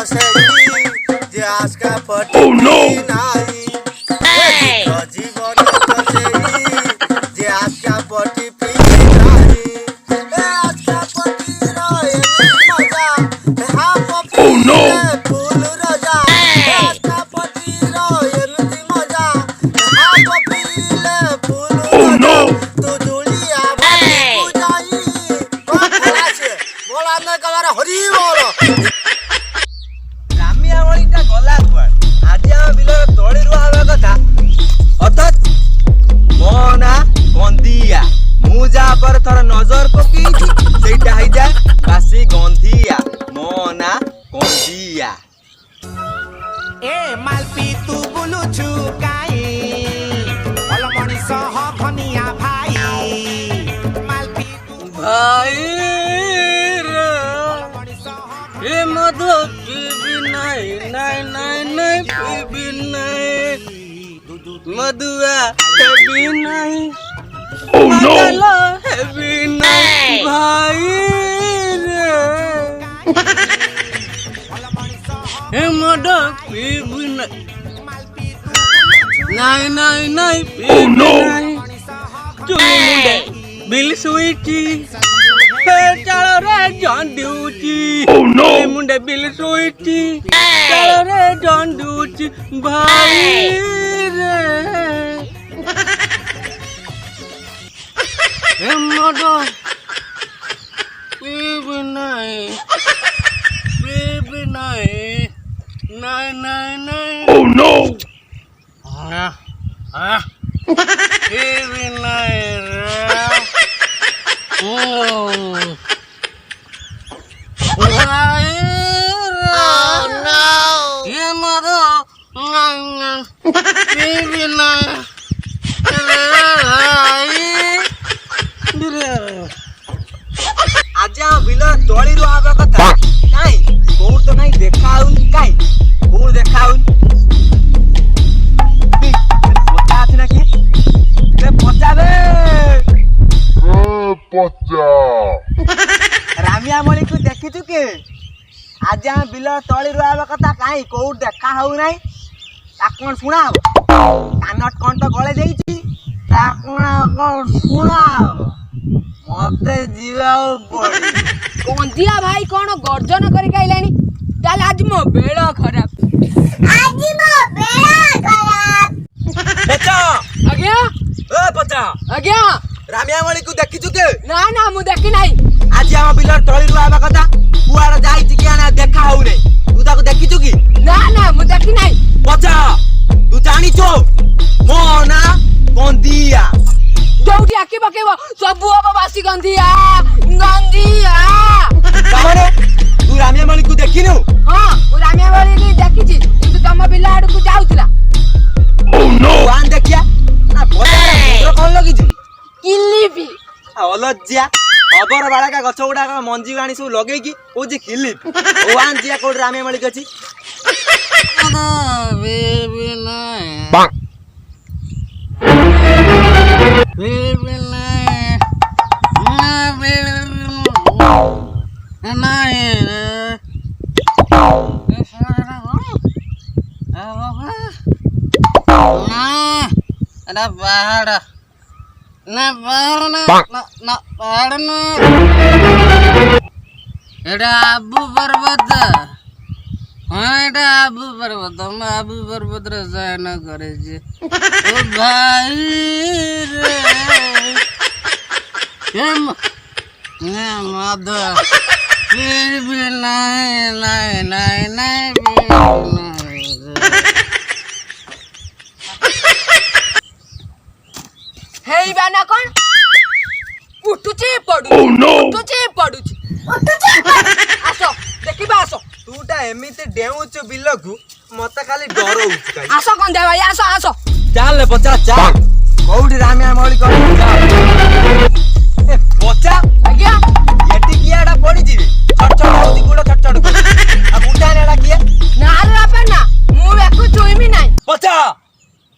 Kasei जे आज का पटी नाही जीवन कसेई जे आज का पटी पी नाही आज का पटी रोए मजा हा पपी फूल रजा आज का पटी रोए मजा हा पपी फूल रजा तू जुलिया बाबू जाई बोला छे बोला न कवार हरि बोल गला कुआ आज हम बिल तोड़ी रुआ कथा अर्थात मोना गंधिया मुजा पर थर नजर पकी सेटा हई जा कासी गंधिया मोना गंधिया ए मालपी तू बुलु छु काई भल मनिष ह धनिया भाई मालपी तू भाई रे ए मधु नहीं पीबी नहीं मधुआ कभी नहीं मदला हैवी नहीं भाई रे हे मधु पीबी नहीं पीबी नहीं चुली मुंडे बिल सुईची चलो रे जान दूची मुंडे बिल सुईची चलो रे जान दूची भाई रे हे मोडो पीबी नहीं oh no पीबी नहीं रे ये मरो पीबी नहीं आज बिल तोड़ी रुआ कथा काई कोर तो नहीं देखाउन काई कोर देखाउन पचा আছে নাকি রে पचा रे पचा रामिया मणि को देखि तू के आज हम बिल तोड़ी रुआ कथा काई कोर देखा हउ नहीं ताकन सुनाओ कानट कोन तो गळे देइची ताकन कोन सुनाओ मते जीवाओ पड़ी गंधिया भाई कौन गर्जन करी खाइलानी ताल आज मो बेड़ा खराब बच्चा आज्ञा ए बच्चा आज्ञा रामिया मणि को देखि चुके ना मु देखी नाही आज हम बिल तोड़ी रुआ कथा कुआड़ जाई कि ना देखा हउ नै तू ताको देखि चुकी ना मु देखी नाही बच्चा तू जानी छो मोना गंधिया जोठी आखी पकेबो सबु अब बासी गंधिया कामरे तू रामिया मणि को देखिनु हां मु रामिया वाली की देखिची तू तम बिल्ला आड़ को जाउतला ओ नो वान देखिया ना बोला कोन लगी जी किलिपी अलज्जिया अबर बाड़ा का गछ गुडा का मंजी गाणी सब लगे की ओ जी किलिप ओ वान जिया कोड रामिया मणि कछि बेबी नहीं बेबी नहीं पहाड़ ना पहाड़ ना एटा आबू पर्वत हाँ एटा आबू पर्वत हम आबू पर्वत रे जान करे जे ओ भाई रे हम ना मद फिर भी नहीं हेई बाना कोन उठुची पडुची आसो देखिबा आसो तूटा एमिते डेउच बिलकु मते खाली डर होउछ काई आसो गंधिया भाई आसो चाल ले बच्चा चाल कोउडी रामिया मळी कर ए बच्चा आज्ञा एटी कियाडा पड़ी जीवे छट होती गुडो छट आ बुटाने एडा किया ना रे अपना मु बेकु चोइमी नाही बच्चा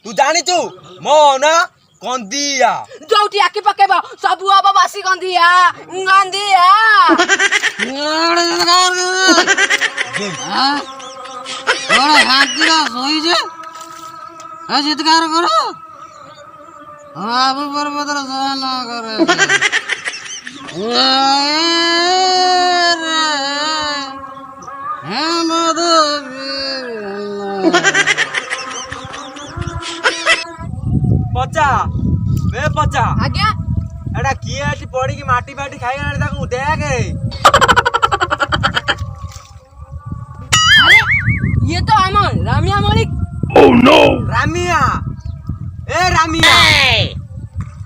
तू जानी तू मोना गंधिया जोठी आखी पकेबो सबु अब बासी गंधिया हाँ তোরা শান্তিরা শোইছে হ্যাঁ চিৎকার করো আবু পর্বতের সহন করে হ্যাঁ মধু ପଚା ବେ ପଚା ଆଜ୍ଞା ଏଟା କିଏ ଏଠି ପଡିକି ମାଟି ଫାଟି ଖାଇଗଲାଣି ତାକୁ ଦେଖେ ଆରେ ଇଏ ତ ଆମ ରାମିଆ ମଳିକ ରାମିଆ ଏ ରାମିଆ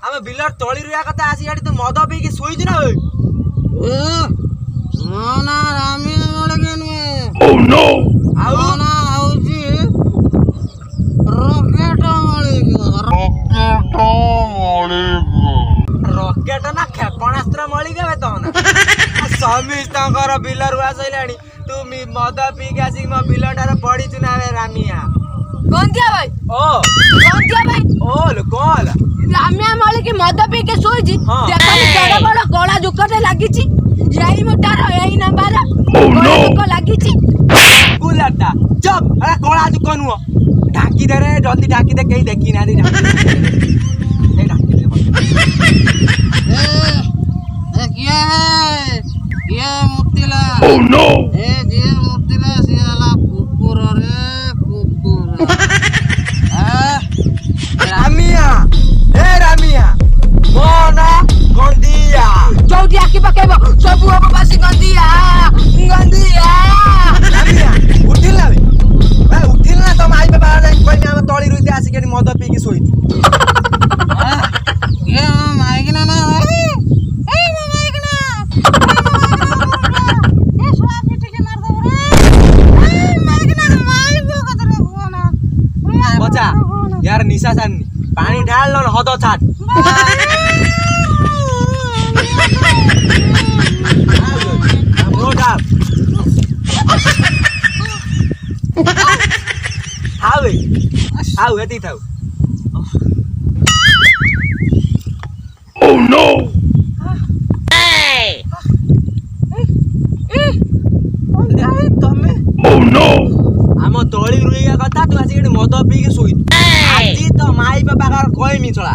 ଆମେ ବିଲର ତଳି ରୁଆ କଥା ଆସି ଏଠି ତୁ ମଦ ପିଇକି ଶୋଇଛୁ ନା ବେ? ମୋ ନା ରାମୀ ମଳିକ ନୁହେଁ ଆଉ ମୋ ନା ହଉଛି ରକେଟ ମଳିକ ରକେଟ ନା କ୍ଷେପଣାସ୍ତ୍ର ମଳିକ ବେ ତମ ନା ସମସ୍ତଙ୍କର ବିଲ ରୁଆ ସଇଲାଣି ତୁ ମଦ ପିଇକି ଆସିକି ମୋ ବିଲଟାରେ ପଡିଛୁ ନା ବେ ରାମିଆ ଗନ୍ଧିଆ ଭାଇ ଓ ଗନ୍ଧିଆ ଭାଇ ଓଲ କଲ ରାମିଆ ମଳିକ ମଦ ପିଇକି ଶୋଇଛି ହଁ। ଦେଖନି ବଡ ବଡ କଳା ଜୋକଟେ ଲାଗିଛି ଏଇ ମୋଟାର ଏଇ ନମ୍ବର କଳା ଜୋକ ଲାଗିଛି ବୁଲାଟା ଚପ ଆରେ କଳା ଯୁକ ନୁହଁ ଢାଙ୍କି ଦେ ରେ ଜଲ୍ଦି ଢାଙ୍କି ଦେ କେହି ଦେଖି ନାହାନ୍ତି କିଏ ମୁତିଲା ଏ ଯିଏ ମୁତିଲା ସିଏ ହେଲା କୁକୁର ରେ କୁକୁର ରାମିଆ ଏ ରାମିଆ ମୋ ନା ଗନ୍ଧିଆ ଯୋଉଠି ଆଖି ପକେଇବ ସବୁ ହବ ବାସି ଗନ୍ଧିଆ ଗନ୍ଧିଆ ରାମିଆ ଉଠିଲା ବେ ଉଠିଲା ନା ତମ ଆଇ ବାବା କହିନି ଆମେ ତଳି ରୁଇତେ ଆସିକି ଏଠି ମଦ ପିଇକି ଶୋଇଛୁ କିଏ ମାଇକିନା ନା ଭାଇ ଏଇ ମୋ ମାଇକିନା ଏ ଶୁଆ ପିଟିକି ମାରଦବ ରେ ଏ ମାଇକିନା ମାଇବ କତରେ କୁହନା ପଚା ୟାର ନିଶା ସାରନି ପାଣି ଢାଳ ନହେଲେ ହଦ ଛାଟ ଥାଉ ଏତିକି ଥାଉ ତମେ ଆମ ତଳି ରୁଇଆ କଥା ତୁ ଆସିକି ଏଠି ମଦ ପିଇକି ଶୋଇଛୁ ଆଜି ତ ମାଇ ବାପା କହିମି ଛଳା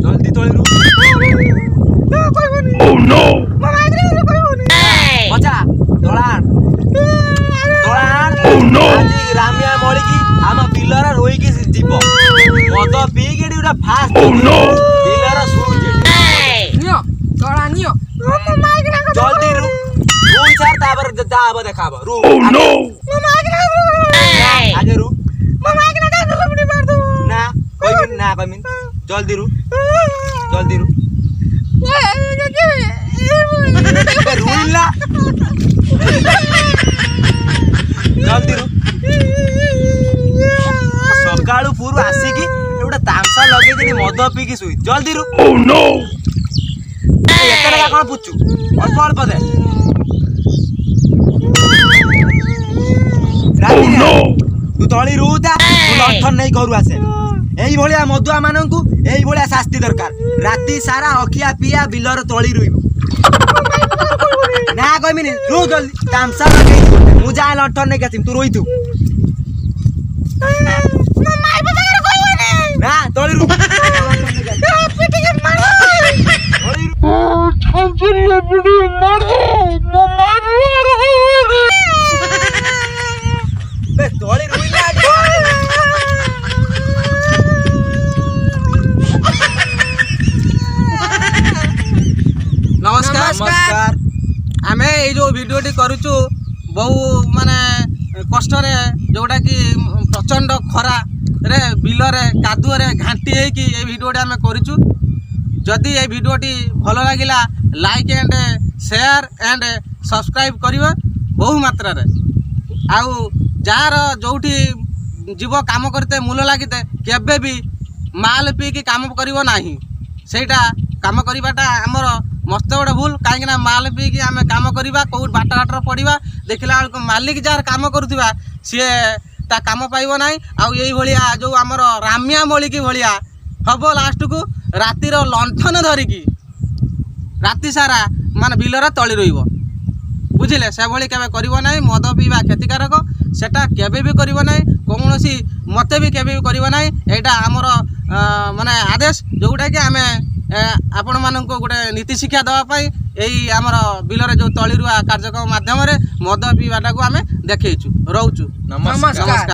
ଜଲ୍ଦି ତଳି ରୁ ପଚା ଦଳାଣ ଆଜି ରାମିଆ ମଳିକି ଆମ ବିଲରେ ରୋଇକି ଯିବ ମଦ ପିଇକି ଏଠି ଗୋଟେ ଫାଷ୍ଟ ବିଲର ଶୋଇଛି ନିଅ ତଳା ନିଅ ଜଲ୍ଦି ରୁ ରୁଇ ସାର ତାପରେ ଯାହା ହବ ଦେଖା ହବ ରୁ ଆଗେ ରୁ ନା କହିବିନି ଜଲ୍ଦି ରୁ ରୁଇଲା ଜଲ୍ଦି ରୁ ସକାଳୁ ପୁରୁ ଆସିକି ଗୋଟେ ତାମସା ଲଗେଇକି ମଦ ପିଇକି ଶୋଇ ଜଲ୍ଦି ରୁ ଏତେ ଟଙ୍କା କଣ ପୁଚୁ ଅଳ୍ପ ଅଳ୍ପ ଦେ ତୁ ତଳି ରୁତା ତୁ ଲଣ୍ଠନ ନେଇ ଘରୁ ଆସେ এইভଳିଆ ମଦୁଆ ମାନଙ୍କୁ এইଭଳିଆ ଶାସ୍ତି ଦରକାର ରାତି ସାରା ଅଖିଆ ପିଆ ବିଲର ତଳି ରୁଇବ ନା କହିବିନି ରୁ ଜଲ୍ଦି ତାମସା ଲଗେଇଛି ଗୋଟେ ମୁଁ ଯାଏ ଲଣ୍ଠନ ନେଇକି ଆସିବି ତୁ ରୋଇଥିବୁ ନା ତଳି ରୁ ତଳି ରୁଇଲା नमस्कार आमे ये जो वीडियोटी करूचु बहु माने कष्टरे जोटा कि प्रचंड खरा रे बिलरे कादुअरे घांटी है कि ये वीडियोटी आमे करूचु जदि ये वीडियोटी भल लागिला like and share and subscribe करिवे बहु मात्रा रे आउ जार जोठी जीव काम करते मूल लागिते केबे भी माल पी की काम करिवो नाही सेटा काम करवाटा आमर मस्त गोटे भूल कहीं माल पीकी आम कम करवा कौ बाटघाटर पड़ा देखला बेलू मालिक जार कम करुवा सी ता कम पाइब ना आईभलिया जो आमर रामिया मलिकी भाया हम लास्ट को रातिर लंठन धरिकी राति सारा मान बिलर तली रही बुझिले से भली केबे करिवो नाही मद पीवा क्षतिकारक सेटा केबे भी करिवो नाही कोनोसी मते भी केबे भी करिवो नाही एटा हमर माने आदेश जोटा कि आमे आपण माननको गोटे नीति शिक्षा देवा पाई एई हमर बिलरे जो तली रुआ कार्यक्रम माध्यम रे मद पीवाटा को आमे देखैछु रहउछु नमस्कार।